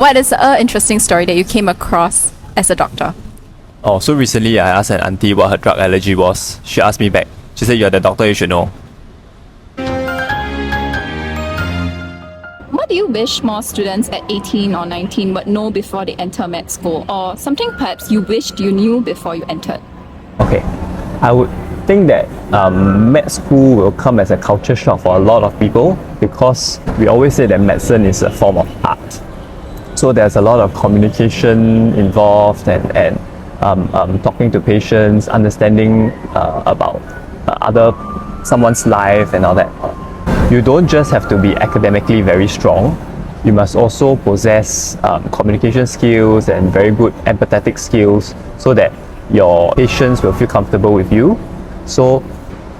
What is an interesting story that you came across as a doctor? Oh, so recently I asked an auntie what her drug allergy was. She asked me back. She said, "You're the doctor, you should know." What do you wish more students at 18 or 19 would know before they enter med school? Or something perhaps you wished you knew before you entered? Okay, I would think that med school will come as a culture shock for a lot of people because we always say that medicine is a form of art. So there's a lot of communication involved and talking to patients, understanding about someone's life and all that. You don't just have to be academically very strong. You must also possess communication skills and very good empathetic skills so that your patients will feel comfortable with you. So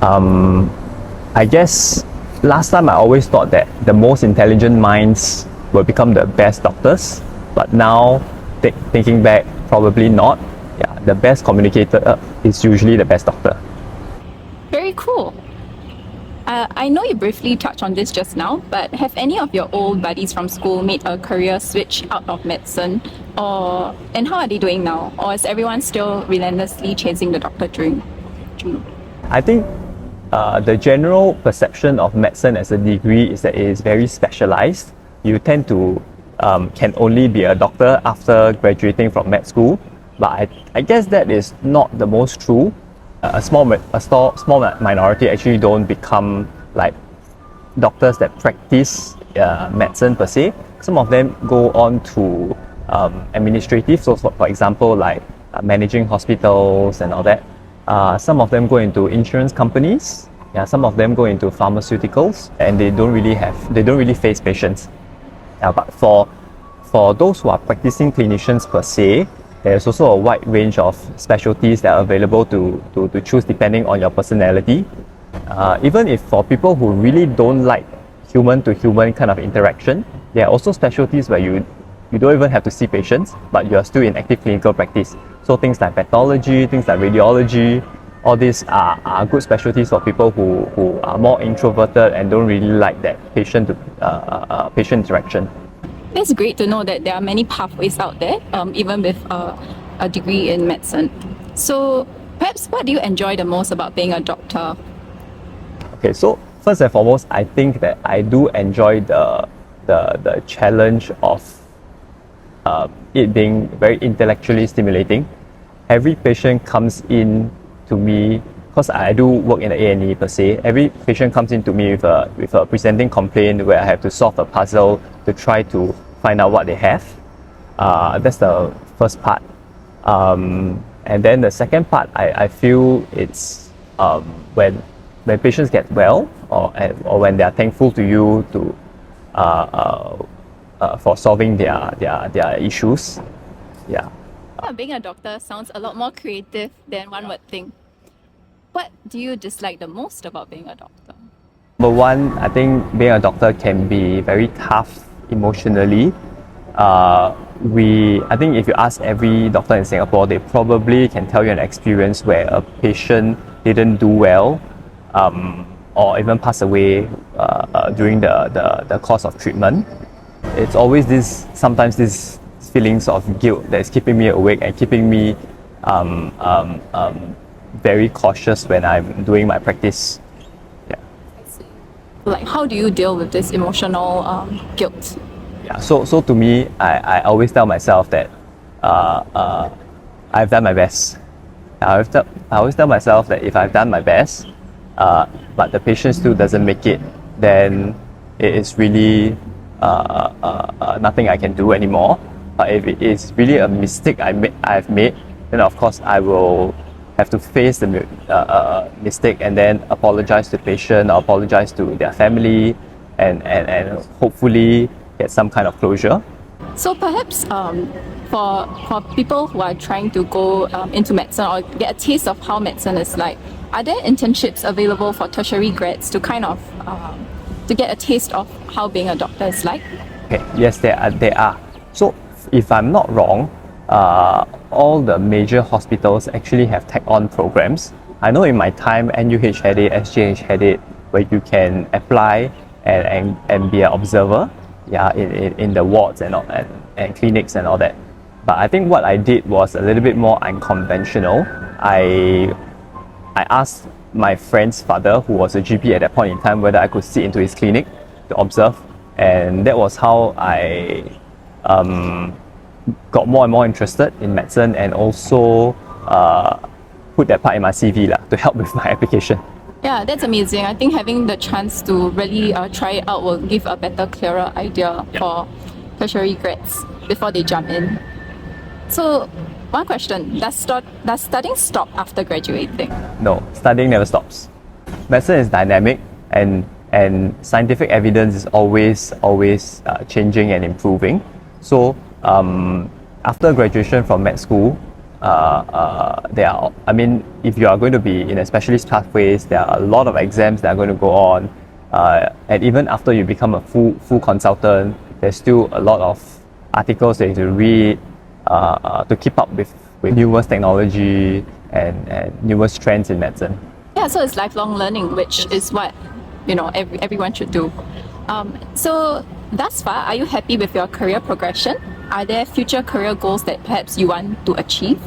I guess last time I always thought that the most intelligent minds will become the best doctors, but now thinking back, probably not. Yeah, the best communicator is usually the best doctor. Very cool. I know you briefly touched on this just now, but have any of your old buddies from school made a career switch out of medicine? And how are they doing now? Or is everyone still relentlessly chasing the doctor dream? I think the general perception of medicine as a degree is that it is very specialized. You tend to can only be a doctor after graduating from med school, but I guess that is not the most true. A small minority actually don't become like doctors that practice medicine per se. Some of them go on to administrative, so for example like managing hospitals and all that. Some of them go into insurance companies. Yeah, some of them go into pharmaceuticals, and they don't really face patients. But for those who are practicing clinicians per se, there's also a wide range of specialties that are available to choose depending on your personality. Even if for people who really don't like human-to-human kind of interaction, there are also specialties where you don't even have to see patients, but you're still in active clinical practice. So things like pathology, things like radiology, all these are good specialties for people who are more introverted and don't really like that patient interaction. It's great to know that there are many pathways out there, even with a degree in medicine. So perhaps what do you enjoy the most about being a doctor? Okay, so first and foremost, I think that I do enjoy the challenge of it being very intellectually stimulating. Every patient comes in to me, because I do work in the A&E per se, every patient comes in to me with a presenting complaint where I have to solve a puzzle to try to find out what they have. That's the first part. And then the second part, I feel it's when patients get well or when they are thankful to you for solving their issues. Yeah. Being a doctor sounds a lot more creative than one would think. What do you dislike the most about being a doctor? Number one, I think being a doctor can be very tough emotionally. I think if you ask every doctor in Singapore, they probably can tell you an experience where a patient didn't do well or even pass away during the course of treatment. It's always sometimes these feelings of guilt that's keeping me awake and keeping me very cautious when I'm doing my practice. Yeah. I see. Like, how do you deal with this emotional guilt? Yeah. So to me, I always tell myself that I've done my best. I always tell myself that if I've done my best, but the patient still doesn't make it, then it is really nothing I can do anymore. But if it is really a mistake I've made, then of course I will have to face the mistake and then apologize to the patient or apologize to their family and hopefully get some kind of closure. So perhaps for people who are trying to go into medicine or get a taste of how medicine is like, are there internships available for tertiary grads to kind of to get a taste of how being a doctor is like? Okay, yes, there are. So if I'm not wrong, all the major hospitals actually have tag-on programs. I know in my time, NUH had it, SGH had it, where you can apply and be an observer. yeah, in the wards and clinics and all that. But I think what I did was a little bit more unconventional. I asked my friend's father, who was a GP at that point in time, whether I could sit into his clinic to observe, and that was how I got more and more interested in medicine, and also put that part in my CV to help with my application. Yeah, that's amazing. I think having the chance to really try it out will give a better, clearer idea for tertiary grads before they jump in. So, one question, does studying stop after graduating? No, studying never stops. Medicine is dynamic, and scientific evidence is always changing and improving. So after graduation from med school, if you are going to be in a specialist pathways, there are a lot of exams that are going to go on, and even after you become a full consultant, there's still a lot of articles that you have to read to keep up with newest technology and newest trends in medicine. Yeah, so it's lifelong learning, which is what everyone should do. So thus far, are you happy with your career progression? Are there future career goals that perhaps you want to achieve?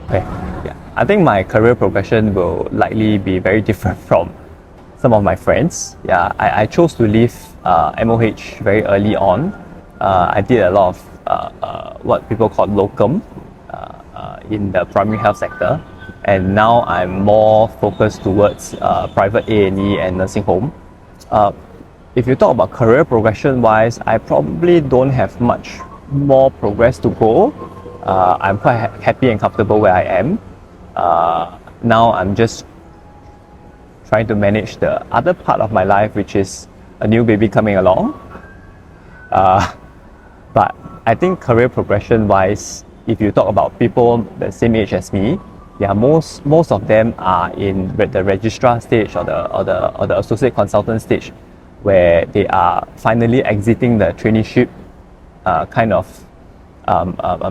Okay, yeah. I think my career progression will likely be very different from some of my friends. Yeah, I chose to leave MOH very early on. I did a lot of what people call locum in the primary health sector, and now I'm more focused towards private A&E and nursing home. If you talk about career progression wise, I probably don't have much more progress to go. I'm quite happy and comfortable where I am. Now I'm just trying to manage the other part of my life, which is a new baby coming along. But I think career progression wise, if you talk about people the same age as me, yeah, most of them are in the registrar stage or the associate consultant stage, where they are finally exiting the traineeship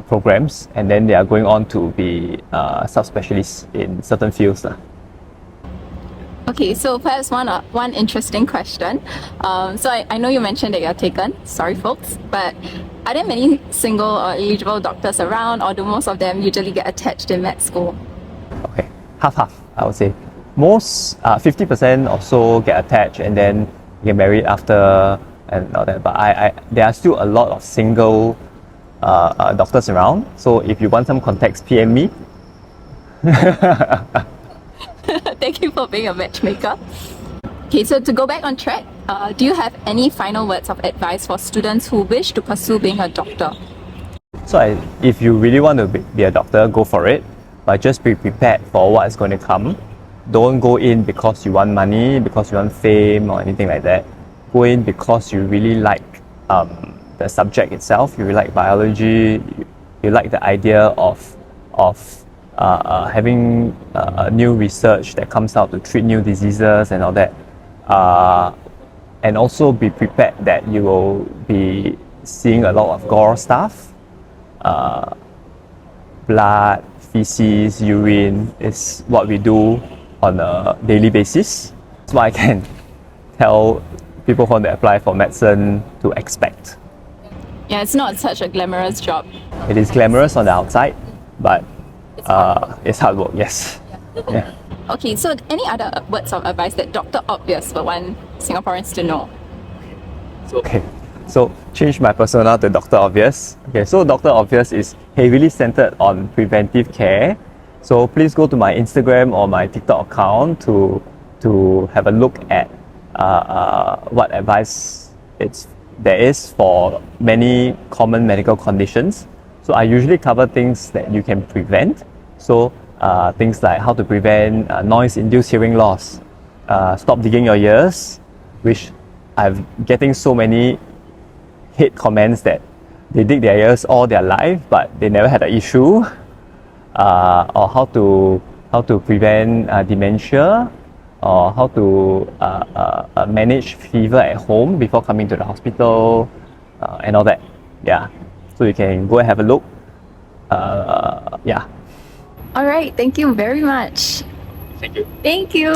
programs, and then they are going on to be subspecialists in certain fields. Okay, so perhaps one interesting question. So I know you mentioned that you're taken, sorry folks, but are there many single or eligible doctors around, or do most of them usually get attached in med school? Okay, half, I would say. Most 50% or so get attached and then get married after and all that. But there are still a lot of single doctors around. So if you want some context, PM me. Thank you for being a matchmaker. Okay, so to go back on track, do you have any final words of advice for students who wish to pursue being a doctor? So if you really want to be a doctor, go for it. But just be prepared for what is going to come. Don't go in because you want money, because you want fame or anything like that. Go in because you really like the subject itself, you really like biology, you like the idea of having new research that comes out to treat new diseases and all that. And also be prepared that you will be seeing a lot of gore stuff. Blood, feces, urine is what we do on a daily basis. That's what I can tell people who want to apply for medicine to expect. Yeah, it's not such a glamorous job. It is glamorous on the outside, but it's hard work, yes. Yeah. Okay, so any other words of advice that Dr. Obvious would want Singaporeans to know? Okay, so change my persona to Dr. Obvious. Okay, so Dr. Obvious is heavily centered on preventive care. So please go to my Instagram or my TikTok account to have a look at what advice there is for many common medical conditions. So I usually cover things that you can prevent. So things like how to prevent noise-induced hearing loss, stop digging your ears, which I'm getting so many hate comments that they dig their ears all their life, but they never had an issue, or how to prevent dementia, or how to manage fever at home before coming to the hospital, and all that. Yeah, so you can go and have a look. Yeah. All right, thank you very much. Thank you. Thank you.